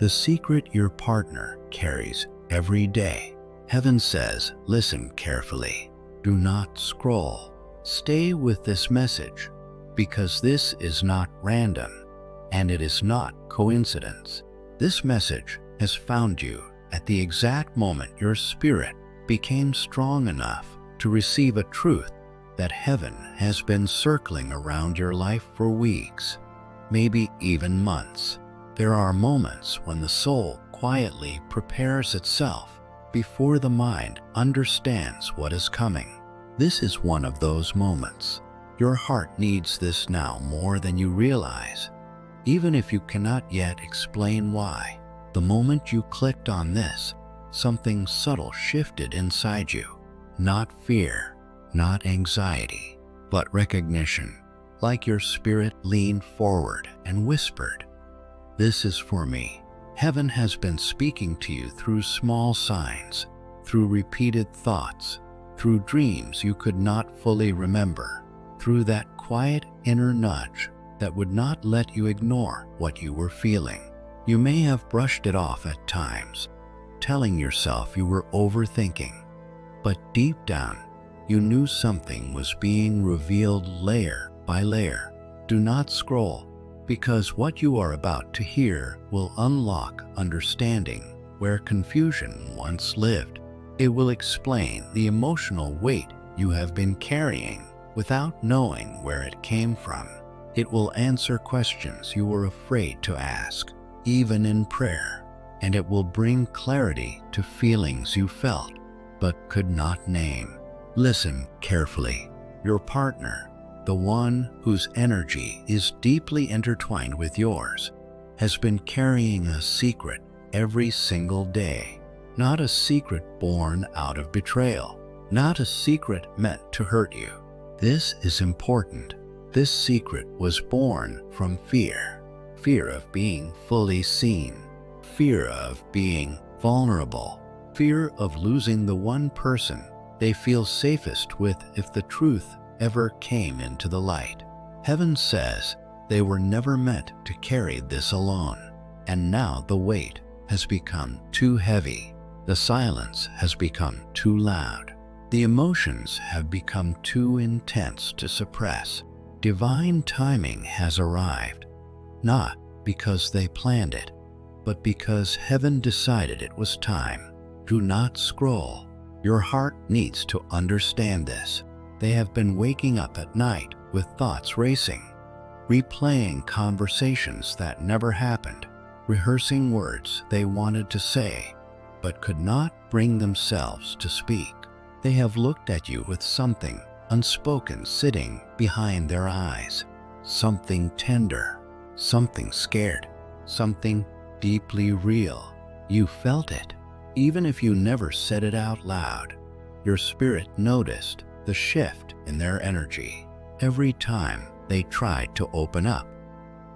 the secret your partner carries every day. Heaven says, listen carefully. Do not scroll. Stay with this message, because this is not random, and it is not coincidence. This message has found you at the exact moment your spirit became strong enough to receive a truth that heaven has been circling around your life for weeks, maybe even months. There are moments when the soul quietly prepares itself before the mind understands what is coming. This is one of those moments. Your heart needs this now more than you realize, even if you cannot yet explain why. The moment you clicked on this, something subtle shifted inside you. Not fear, not anxiety, but recognition. Like your spirit leaned forward and whispered, "This is for me." Heaven has been speaking to you through small signs, through repeated thoughts, through dreams you could not fully remember, through that quiet inner nudge that would not let you ignore what you were feeling. You may have brushed it off at times, telling yourself you were overthinking, but deep down, you knew something was being revealed layer by layer. Do not scroll, because what you are about to hear will unlock understanding where confusion once lived. It will explain the emotional weight you have been carrying without knowing where it came from. It will answer questions you were afraid to ask, even in prayer, and it will bring clarity to feelings you felt but could not name. Listen carefully. Your partner, the one whose energy is deeply intertwined with yours, has been carrying a secret every single day. Not a secret born out of betrayal, not a secret meant to hurt you. This is important. This secret was born from fear. Fear of being fully seen. Fear of being vulnerable. Fear of losing the one person they feel safest with if the truth ever came into the light. Heaven says they were never meant to carry this alone, and now the weight has become too heavy. The silence has become too loud. The emotions have become too intense to suppress. Divine timing has arrived, not because they planned it, but because heaven decided it was time. Do not scroll. Your heart needs to understand this. They have been waking up at night with thoughts racing, replaying conversations that never happened, rehearsing words they wanted to say, but could not bring themselves to speak. They have looked at you with something unspoken sitting behind their eyes, something tender, something scared, something deeply real. You felt it. Even if you never said it out loud, your spirit noticed the shift in their energy. Every time they tried to open up,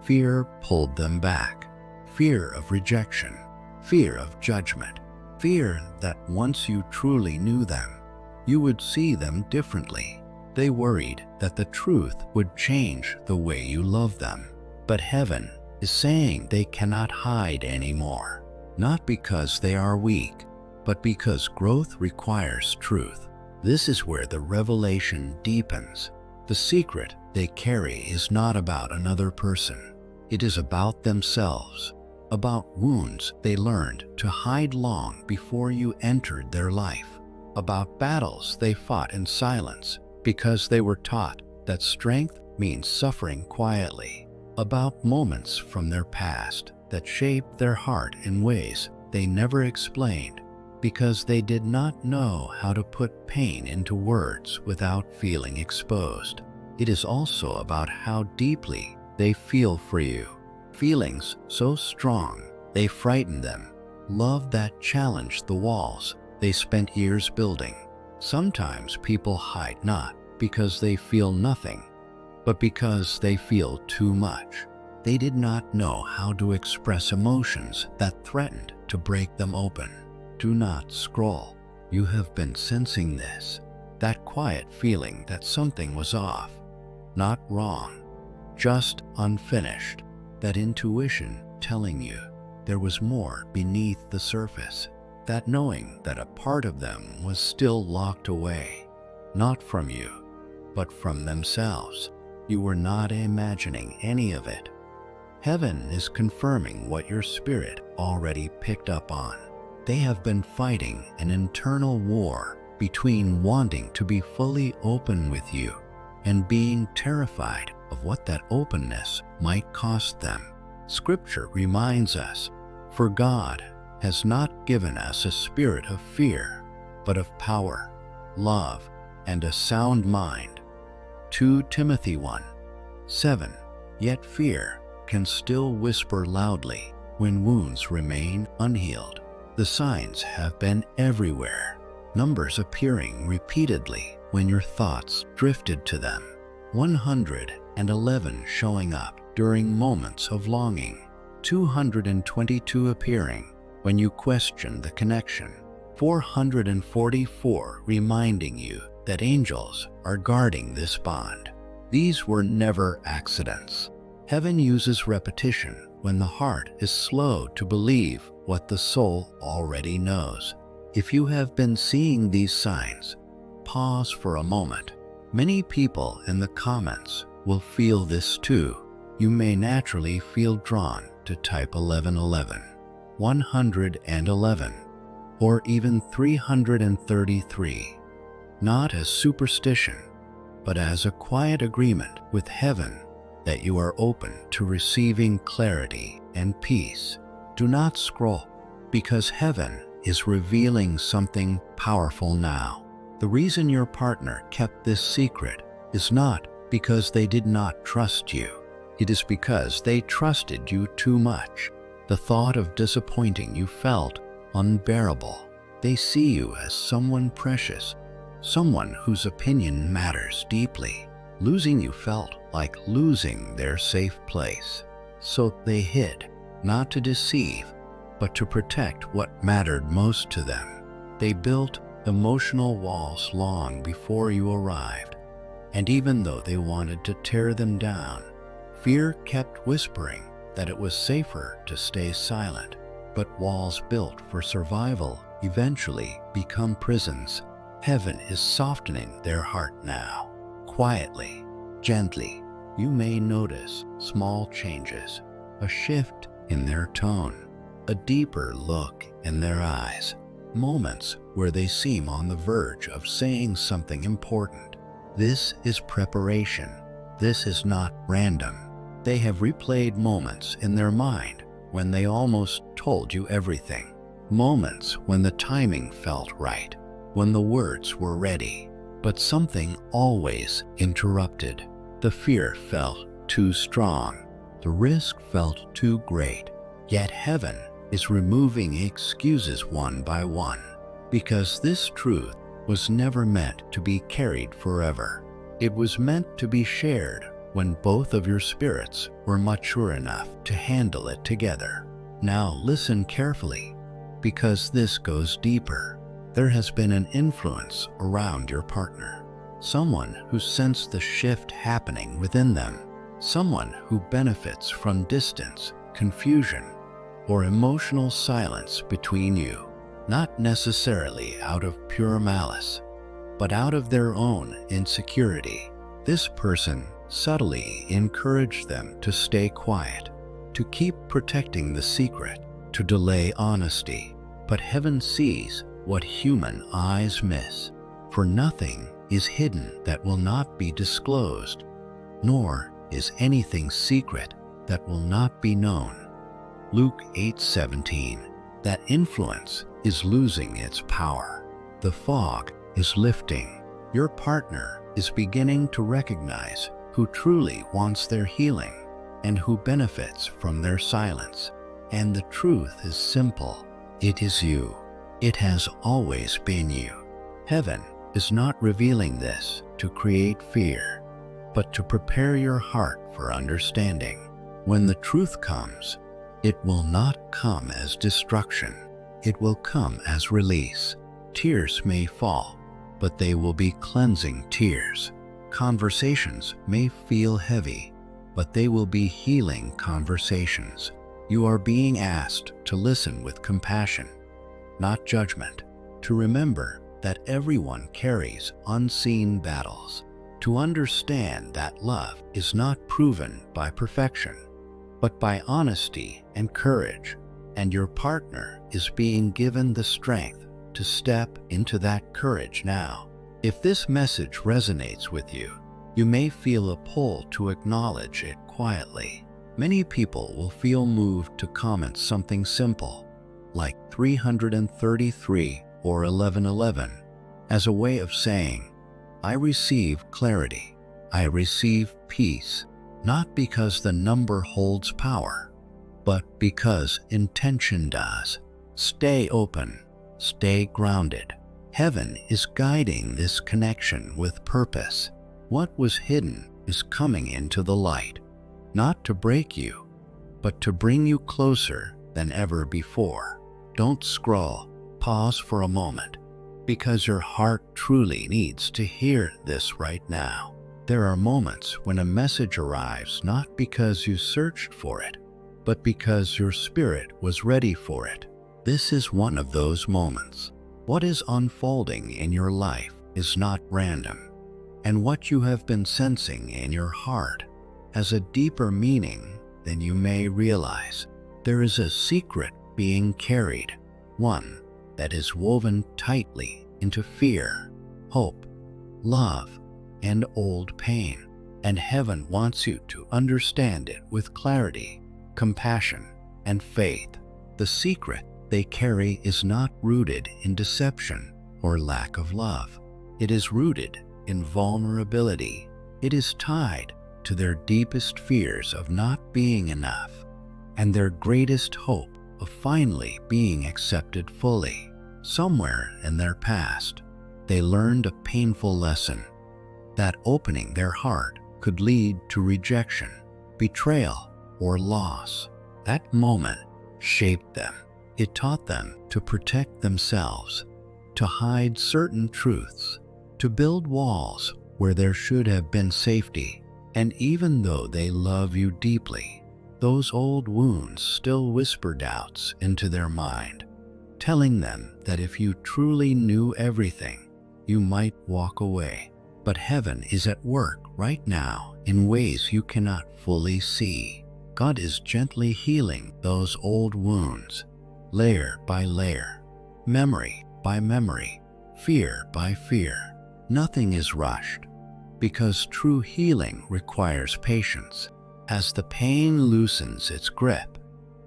fear pulled them back. Fear of rejection, fear of judgment, fear that once you truly knew them, you would see them differently. They worried that the truth would change the way you love them. But heaven is saying they cannot hide anymore, not because they are weak, but because growth requires truth. This is where the revelation deepens. The secret they carry is not about another person. It is about themselves, about wounds they learned to hide long before you entered their life, about battles they fought in silence because they were taught that strength means suffering quietly, about moments from their past that shaped their heart in ways they never explained because they did not know how to put pain into words without feeling exposed. It is also about how deeply they feel for you, feelings so strong they frighten them, love that challenged the walls they spent years building. Sometimes people hide not because they feel nothing, but because they feel too much. They did not know how to express emotions that threatened to break them open. Do not scroll. You have been sensing this, that quiet feeling that something was off, not wrong, just unfinished, that intuition telling you there was more beneath the surface, that knowing that a part of them was still locked away, not from you, but from themselves. You were not imagining any of it. Heaven is confirming what your spirit already picked up on. They have been fighting an internal war between wanting to be fully open with you and being terrified of what that openness might cost them. Scripture reminds us, "For God has not given us a spirit of fear, but of power, love, and a sound mind." 2 Timothy 1:7. Yet fear can still whisper loudly when wounds remain unhealed. The signs have been everywhere, numbers appearing repeatedly when your thoughts drifted to them. 111 showing up during moments of longing, 222 appearing when you question the connection, 444 reminding you that angels are guarding this bond. These were never accidents. Heaven uses repetition when the heart is slow to believe what the soul already knows. If you have been seeing these signs, pause for a moment. Many people in the comments will feel this too. You may naturally feel drawn to type 1111, 111, or even 333, not as superstition, but as a quiet agreement with heaven that you are open to receiving clarity and peace. Do not scroll, because heaven is revealing something powerful now. The reason your partner kept this secret is not because they did not trust you. It is because they trusted you too much. The thought of disappointing you felt unbearable. They see you as someone precious, someone whose opinion matters deeply. Losing you felt like losing their safe place. So they hid, not to deceive, but to protect what mattered most to them. They built emotional walls long before you arrived, and even though they wanted to tear them down, fear kept whispering that it was safer to stay silent. But walls built for survival eventually become prisons. Heaven is softening their heart now. Quietly, gently, you may notice small changes, a shift in their tone, a deeper look in their eyes, moments where they seem on the verge of saying something important. This is preparation. This is not random. They have replayed moments in their mind when they almost told you everything. Moments when the timing felt right, when the words were ready, but something always interrupted. The fear felt too strong. The risk felt too great. Yet heaven is removing excuses one by one, because this truth was never meant to be carried forever. It was meant to be shared when both of your spirits were mature enough to handle it together. Now listen carefully, because this goes deeper. There has been an influence around your partner, someone who sensed the shift happening within them, someone who benefits from distance, confusion, or emotional silence between you, not necessarily out of pure malice, but out of their own insecurity. This person subtly encouraged them to stay quiet, to keep protecting the secret, to delay honesty. But heaven sees what human eyes miss, for nothing is hidden that will not be disclosed, nor is anything secret that will not be known. Luke 8:17. That influence is losing its power. The fog is lifting. Your partner is beginning to recognize who truly wants their healing and who benefits from their silence. And the truth is simple. It is you. It has always been you. Heaven is not revealing this to create fear, but to prepare your heart for understanding. When the truth comes, it will not come as destruction. It will come as release. Tears may fall, but they will be cleansing tears. Conversations may feel heavy, but they will be healing conversations. You are being asked to listen with compassion, not judgment, to remember that everyone carries unseen battles, to understand that love is not proven by perfection, but by honesty and courage, and your partner is being given the strength to step into that courage now. If this message resonates with you, you may feel a pull to acknowledge it quietly. Many people will feel moved to comment something simple, like 333 or 1111, as a way of saying, I receive clarity, I receive peace, not because the number holds power, but because intention does. Stay open, stay grounded. Heaven is guiding this connection with purpose. What was hidden is coming into the light, not to break you, but to bring you closer than ever before. Don't scroll, pause for a moment, because your heart truly needs to hear this right now. There are moments when a message arrives not because you searched for it, but because your spirit was ready for it. This is one of those moments. What is unfolding in your life is not random, and what you have been sensing in your heart has a deeper meaning than you may realize. There is a secret being carried, one that is woven tightly into fear, hope, love, and old pain, and heaven wants you to understand it with clarity, compassion, and faith. The secret they carry is not rooted in deception or lack of love. It is rooted in vulnerability. It is tied to their deepest fears of not being enough and their greatest hope of finally being accepted fully. Somewhere in their past, they learned a painful lesson, that opening their heart could lead to rejection, betrayal, or loss. That moment shaped them. It taught them to protect themselves, to hide certain truths, to build walls where there should have been safety. And even though they love you deeply, those old wounds still whisper doubts into their mind, telling them that if you truly knew everything, you might walk away. But heaven is at work right now in ways you cannot fully see. God is gently healing those old wounds, layer by layer, memory by memory, fear by fear. Nothing is rushed, because true healing requires patience. As the pain loosens its grip,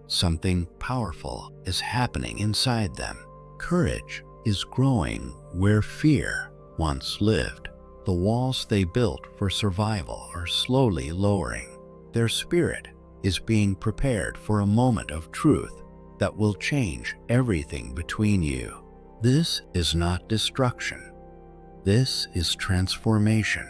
something powerful is happening inside them. Courage is growing where fear once lived. The walls they built for survival are slowly lowering. Their spirit is being prepared for a moment of truth that will change everything between you. This is not destruction. This is transformation.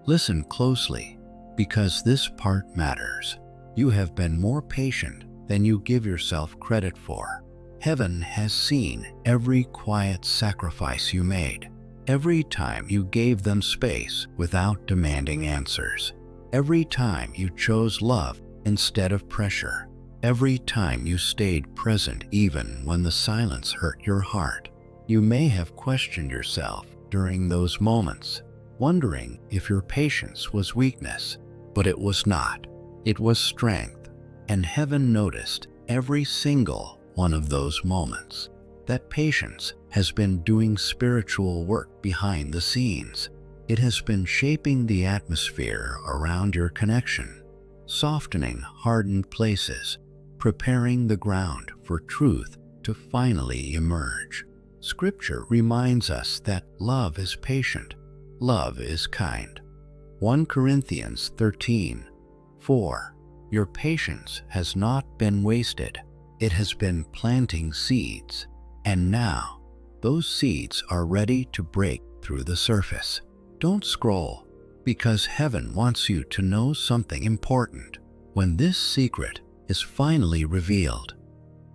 Listen closely, because this part matters. You have been more patient than you give yourself credit for. Heaven has seen every quiet sacrifice you made, every time you gave them space without demanding answers, every time you chose love instead of pressure, every time you stayed present even when the silence hurt your heart. You may have questioned yourself during those moments, wondering if your patience was weakness, but it was not. It was strength, and heaven noticed every single one of those moments. That patience has been doing spiritual work behind the scenes. It has been shaping the atmosphere around your connection, softening hardened places, preparing the ground for truth to finally emerge. Scripture reminds us that love is patient, love is kind. 1 Corinthians 13:4. Your patience has not been wasted. It has been planting seeds, and now those seeds are ready to break through the surface. Don't scroll, because heaven wants you to know something important. When this secret is finally revealed,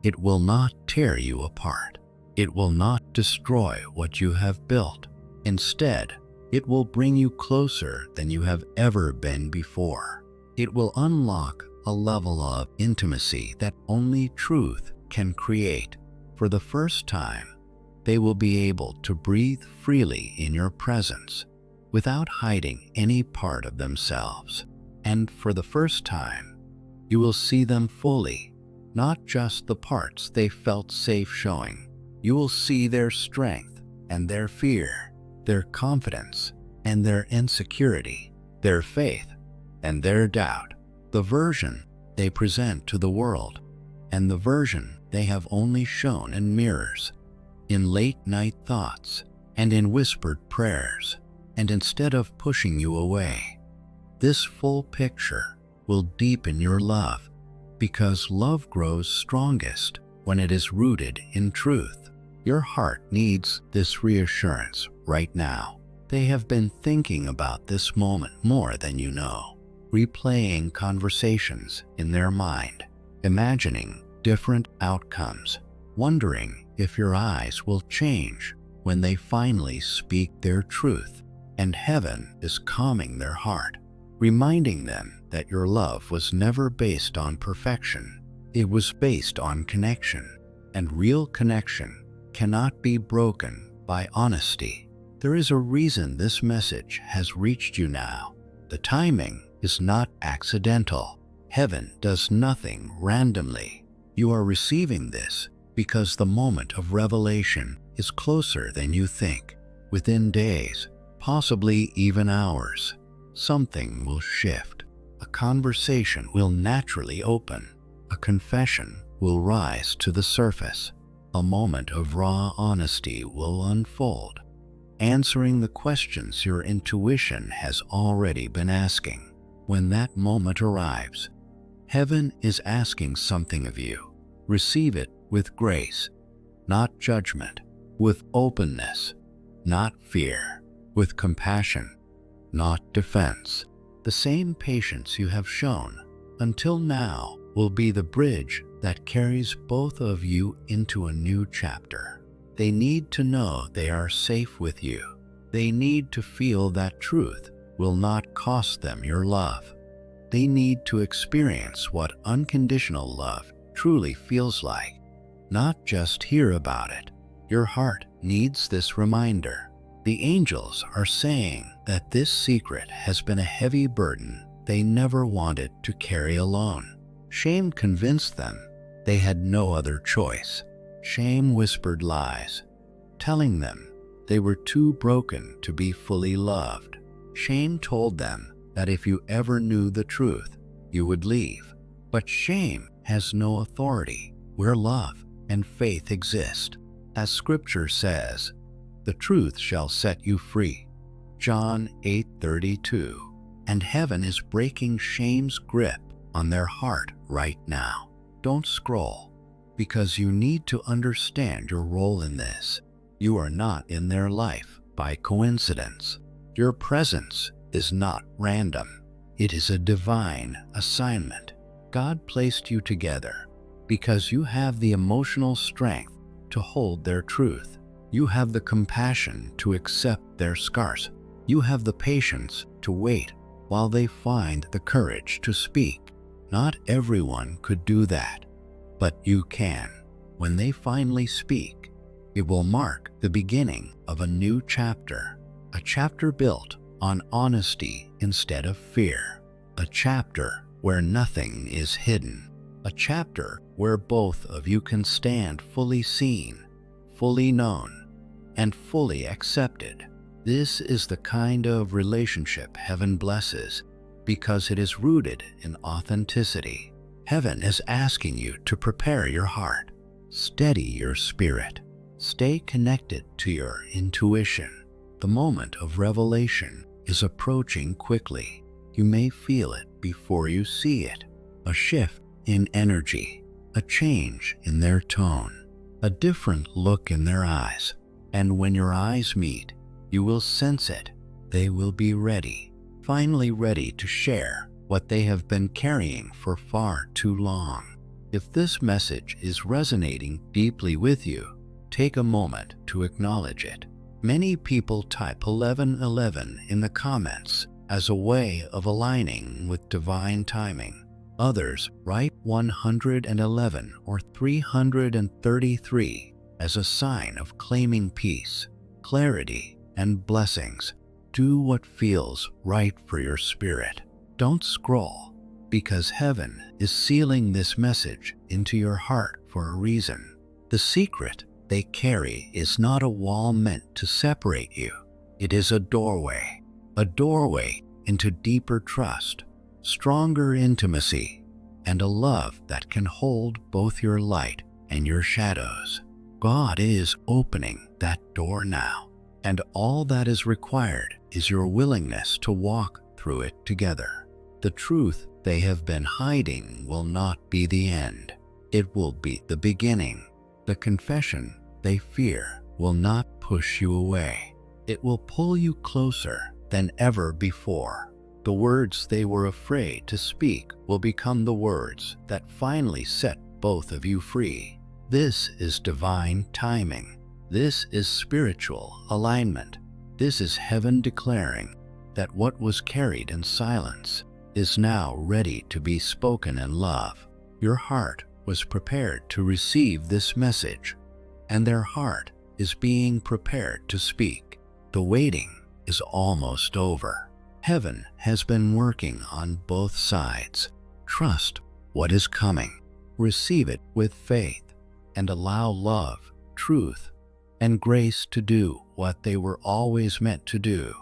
it will not tear you apart. It will not destroy what you have built. Instead, it will bring you closer than you have ever been before. It will unlock a level of intimacy that only truth can create. For the first time, they will be able to breathe freely in your presence without hiding any part of themselves. And for the first time, you will see them fully, not just the parts they felt safe showing. You will see their strength and their fear, their confidence and their insecurity, their faith and their doubt, the version they present to the world, and the version they have only shown in mirrors, in late-night thoughts, and in whispered prayers. And instead of pushing you away, this full picture will deepen your love, because love grows strongest when it is rooted in truth. Your heart needs this reassurance right now. They have been thinking about this moment more than you know, replaying conversations in their mind, imagining different outcomes, wondering if your eyes will change when they finally speak their truth. And heaven is calming their heart, reminding them that your love was never based on perfection. It was based on connection, and real connection cannot be broken by honesty. There is a reason this message has reached you now. The timing is not accidental. Heaven does nothing randomly. You are receiving this because the moment of revelation is closer than you think. Within days, possibly even hours, something will shift. A conversation will naturally open. A confession will rise to the surface. A moment of raw honesty will unfold, answering the questions your intuition has already been asking. When that moment arrives, heaven is asking something of you. Receive it with grace, not judgment, with openness, not fear, with compassion, not defense. The same patience you have shown until now will be the bridge that carries both of you into a new chapter. They need to know they are safe with you. They need to feel that truth will not cost them your love. They need to experience what unconditional love truly feels like, not just hear about it. Your heart needs this reminder. The angels are saying that this secret has been a heavy burden they never wanted to carry alone. Shame convinced them they had no other choice. Shame whispered lies, telling them they were too broken to be fully loved. Shame told them that if you ever knew the truth, you would leave. But shame has no authority where love and faith exist. As Scripture says, the truth shall set you free. John 8:32. And heaven is breaking shame's grip on their heart right now. Don't scroll, because you need to understand your role in this. You are not in their life by coincidence. Your presence is not random. It is a divine assignment. God placed you together because you have the emotional strength to hold their truth. You have the compassion to accept their scars. You have the patience to wait while they find the courage to speak. Not everyone could do that, but you can. When they finally speak, it will mark the beginning of a new chapter, a chapter built on honesty instead of fear, a chapter where nothing is hidden, a chapter where both of you can stand fully seen, fully known, and fully accepted. This is the kind of relationship heaven blesses because it is rooted in authenticity. Heaven is asking you to prepare your heart, steady your spirit, stay connected to your intuition. The moment of revelation is approaching quickly. You may feel it before you see it. A shift in energy, a change in their tone, a different look in their eyes. And when your eyes meet, you will sense it. They will be ready, finally ready to share what they have been carrying for far too long. If this message is resonating deeply with you, take a moment to acknowledge it. Many people type 1111 in the comments as a way of aligning with divine timing. Others write 111 or 333 as a sign of claiming peace, clarity, and blessings. Do what feels right for your spirit. Don't scroll, because heaven is sealing this message into your heart for a reason. The secret they carry is not a wall meant to separate you. It is a doorway into deeper trust, stronger intimacy, and a love that can hold both your light and your shadows. God is opening that door now, and all that is required is your willingness to walk through it together. The truth they have been hiding will not be the end. It will be the beginning. The confession they fear will not push you away. It will pull you closer than ever before. The words they were afraid to speak will become the words that finally set both of you free. This is divine timing. This is spiritual alignment. This is heaven declaring that what was carried in silence is now ready to be spoken in love. Your heart was prepared to receive this message, and their heart is being prepared to speak. The waiting is almost over. Heaven has been working on both sides. Trust what is coming. Receive it with faith and allow love, truth, and grace to do what they were always meant to do.